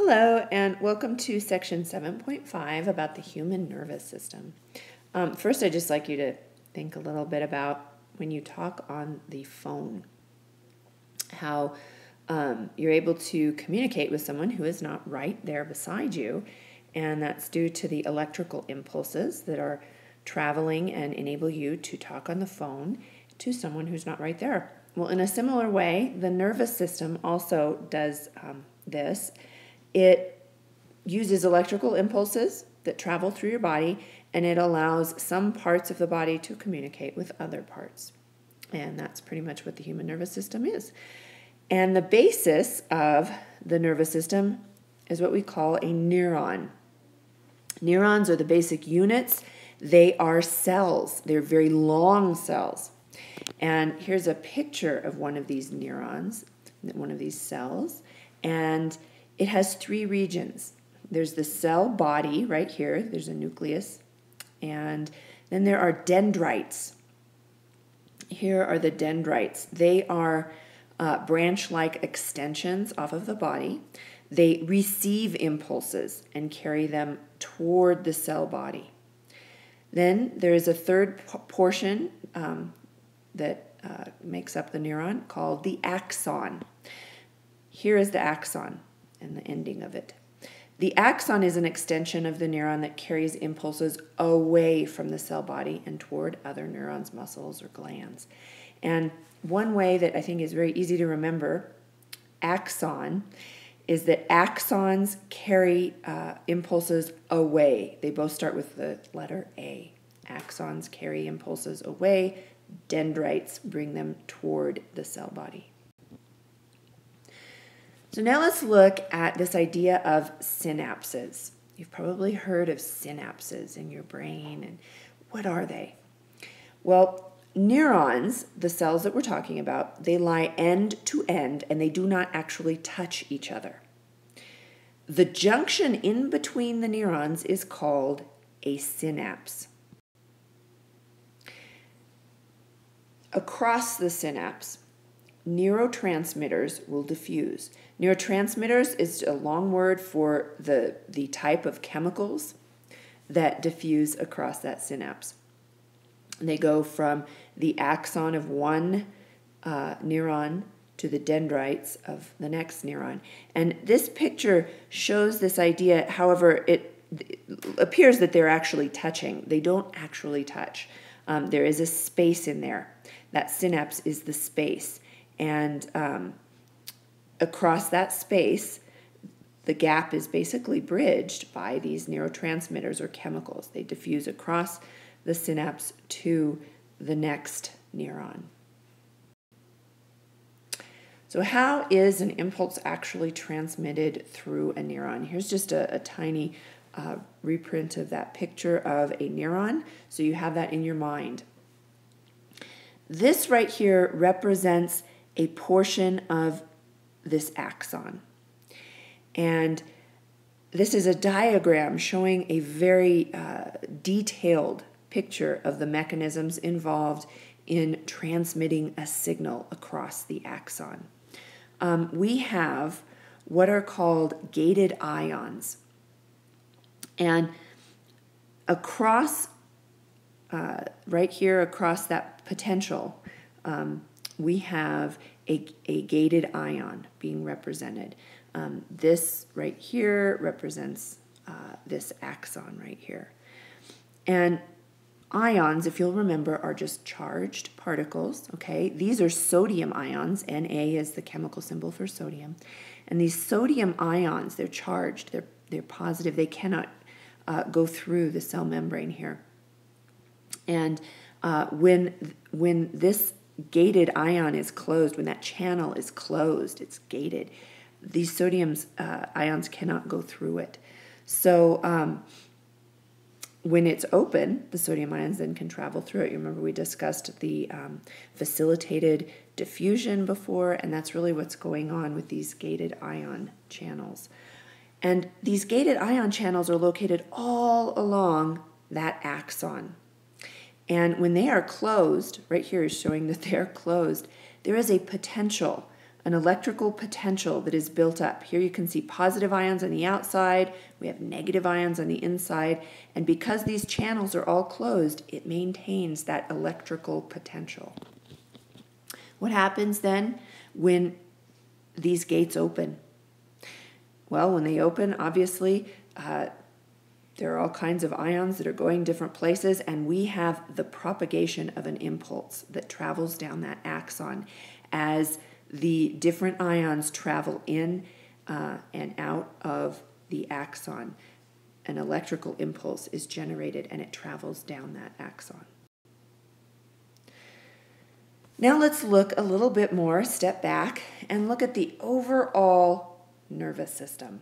Hello, and welcome to section 7.5 about the human nervous system. First, I'd just like you to think a little bit about when you talk on the phone, how you're able to communicate with someone who is not right there beside you, and that's due to the electrical impulses that are traveling and enable you to talk on the phone to someone who's not right there. Well, in a similar way, the nervous system also does this. It uses electrical impulses that travel through your body, and it allows some parts of the body to communicate with other parts. And that's pretty much what the human nervous system is. And the basis of the nervous system is what we call a neuron. Neurons are the basic units. They are cells. They're very long cells. And here's a picture of one of these neurons, one of these cells. And it has three regions. There's the cell body right here. There's a nucleus. And then there are dendrites. Here are the dendrites. They are branch-like extensions off of the body. They receive impulses and carry them toward the cell body. Then there is a third portion that makes up the neuron called the axon. Here is the axon and the ending of it. The axon is an extension of the neuron that carries impulses away from the cell body and toward other neurons, muscles, or glands. And one way that I think is very easy to remember, axon, is that axons carry impulses away. They both start with the letter A. Axons carry impulses away. Dendrites bring them toward the cell body. So now let's look at this idea of synapses. You've probably heard of synapses in your brain, and what are they? Well, neurons, the cells that we're talking about, they lie end to end, and they do not actually touch each other. The junction in between the neurons is called a synapse. Across the synapse, neurotransmitters will diffuse. Neurotransmitters is a long word for the type of chemicals that diffuse across that synapse. They go from the axon of one neuron to the dendrites of the next neuron. And this picture shows this idea. However, it appears that they're actually touching. They don't actually touch. There is a space in there. That synapse is the space. And across that space, the gap is basically bridged by these neurotransmitters or chemicals. They diffuse across the synapse to the next neuron. So how is an impulse actually transmitted through a neuron? Here's just a tiny reprint of that picture of a neuron, so you have that in your mind. This right here represents a portion of this axon. And this is a diagram showing a very detailed picture of the mechanisms involved in transmitting a signal across the axon. We have what are called gated ions. And across, right here across that potential, we have a gated ion being represented. This right here represents this axon right here. And ions, if you'll remember, are just charged particles, okay? These are sodium ions. Na is the chemical symbol for sodium. And these sodium ions, they're charged, they're positive. They cannot go through the cell membrane here. And when this gated ion is closed, when that channel is closed, it's gated, these sodium ions cannot go through it. So when it's open, the sodium ions then can travel through it. You remember we discussed the facilitated diffusion before, and that's really what's going on with these gated ion channels. And these gated ion channels are located all along that axon. And when they are closed, right here is showing that they are closed, there is a potential an electrical potential that is built up. Here you can see positive ions on the outside, we have negative ions on the inside, and because these channels are all closed, it maintains that electrical potential. What happens then when these gates open? Well, when they open, obviously, there are all kinds of ions that are going different places, and we have the propagation of an impulse that travels down that axon as the different ions travel in and out of the axon. An electrical impulse is generated and it travels down that axon. Now let's look a little bit more, step back, and look at the overall nervous system.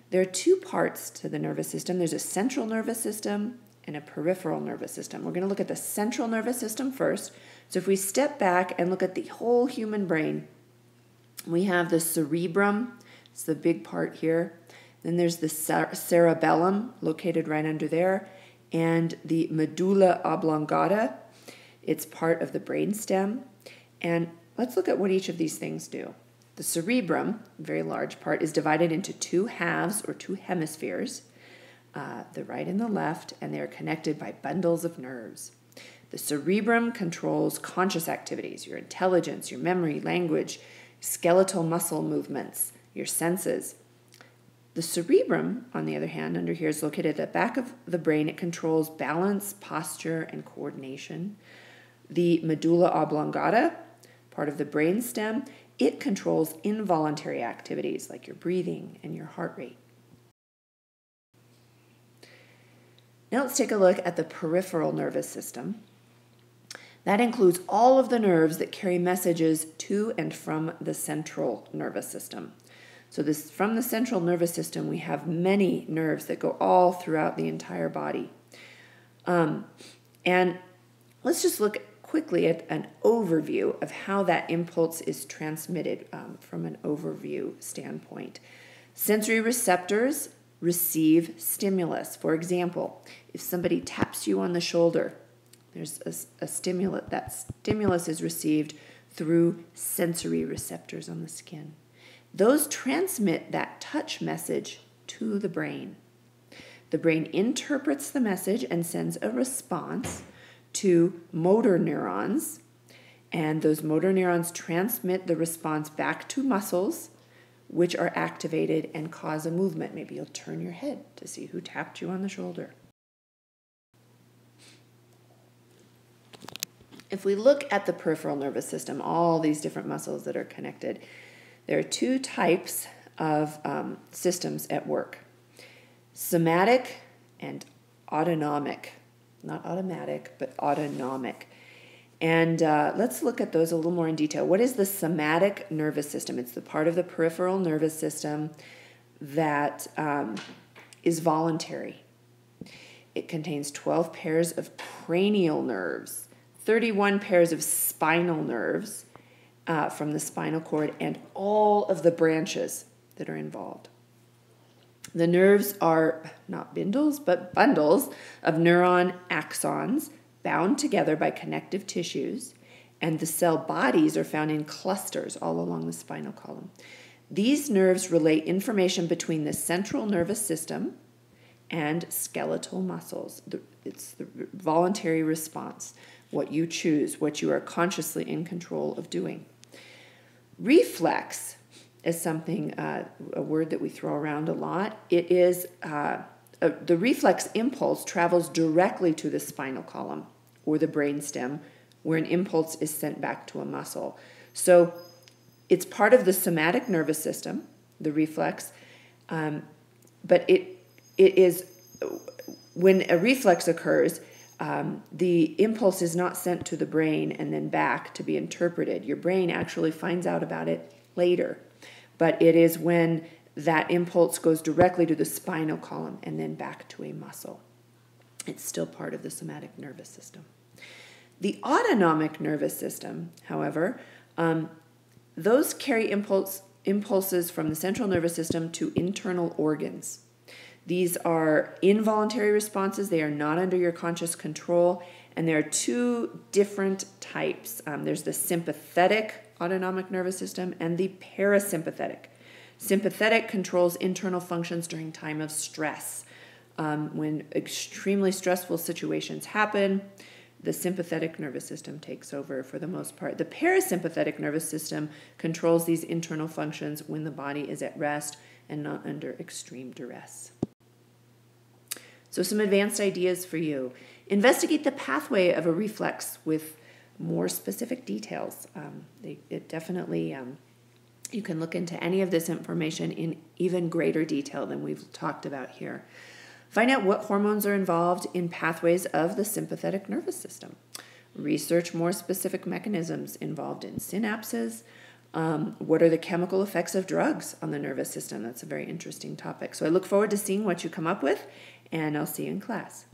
There are two parts to the nervous system. There's a central nervous system and a peripheral nervous system. We're going to look at the central nervous system first. So if we step back and look at the whole human brain, we have the cerebrum, it's the big part here. Then there's the cerebellum, located right under there, and the medulla oblongata. It's part of the brainstem. And let's look at what each of these things do. The cerebrum, a very large part, is divided into two halves or two hemispheres, the right and the left, and they're connected by bundles of nerves. The cerebrum controls conscious activities, your intelligence, your memory, language, skeletal muscle movements, your senses. The cerebrum, on the other hand, under here is located at the back of the brain. It controls balance, posture, and coordination. The medulla oblongata, part of the brainstem, it controls involuntary activities like your breathing and your heart rate. Now let's take a look at the peripheral nervous system. That includes all of the nerves that carry messages to and from the central nervous system. So from the central nervous system, we have many nerves that go all throughout the entire body. And let's just look quickly at an overview of how that impulse is transmitted from an overview standpoint. Sensory receptors receive stimulus. For example, if somebody taps you on the shoulder, there's a stimulus. That stimulus is received through sensory receptors on the skin. Those transmit that touch message to the brain. The brain interprets the message and sends a response to motor neurons, and those motor neurons transmit the response back to muscles, which are activated and cause a movement. Maybe you'll turn your head to see who tapped you on the shoulder. If we look at the peripheral nervous system, all these different muscles that are connected, there are two types of systems at work: somatic and autonomic. Not automatic, but autonomic. And let's look at those a little more in detail. What is the somatic nervous system? It's the part of the peripheral nervous system that is voluntary. It contains 12 pairs of cranial nerves, 31 pairs of spinal nerves from the spinal cord, and all of the branches that are involved. The nerves are not bindles, but bundles of neuron axons bound together by connective tissues, and the cell bodies are found in clusters all along the spinal column. These nerves relay information between the central nervous system and skeletal muscles. It's the voluntary response, what you choose, what you are consciously in control of doing. Reflex is something, a word that we throw around a lot. It is, the reflex impulse travels directly to the spinal column or the brainstem, where an impulse is sent back to a muscle. So it's part of the somatic nervous system, the reflex, but it is, when a reflex occurs, the impulse is not sent to the brain and then back to be interpreted. Your brain actually finds out about it later. But it is when that impulse goes directly to the spinal column and then back to a muscle. It's still part of the somatic nervous system. The autonomic nervous system, however, those carry impulses from the central nervous system to internal organs. These are involuntary responses. They are not under your conscious control, and there are two different types. There's the sympathetic autonomic nervous system, and the parasympathetic. Sympathetic controls internal functions during time of stress. When extremely stressful situations happen, the sympathetic nervous system takes over for the most part. The parasympathetic nervous system controls these internal functions when the body is at rest and not under extreme duress. So some advanced ideas for you. Investigate the pathway of a reflex with more specific details. It definitely, you can look into any of this information in even greater detail than we've talked about here. Find out what hormones are involved in pathways of the sympathetic nervous system. Research more specific mechanisms involved in synapses. What are the chemical effects of drugs on the nervous system? That's a very interesting topic. So I look forward to seeing what you come up with, and I'll see you in class.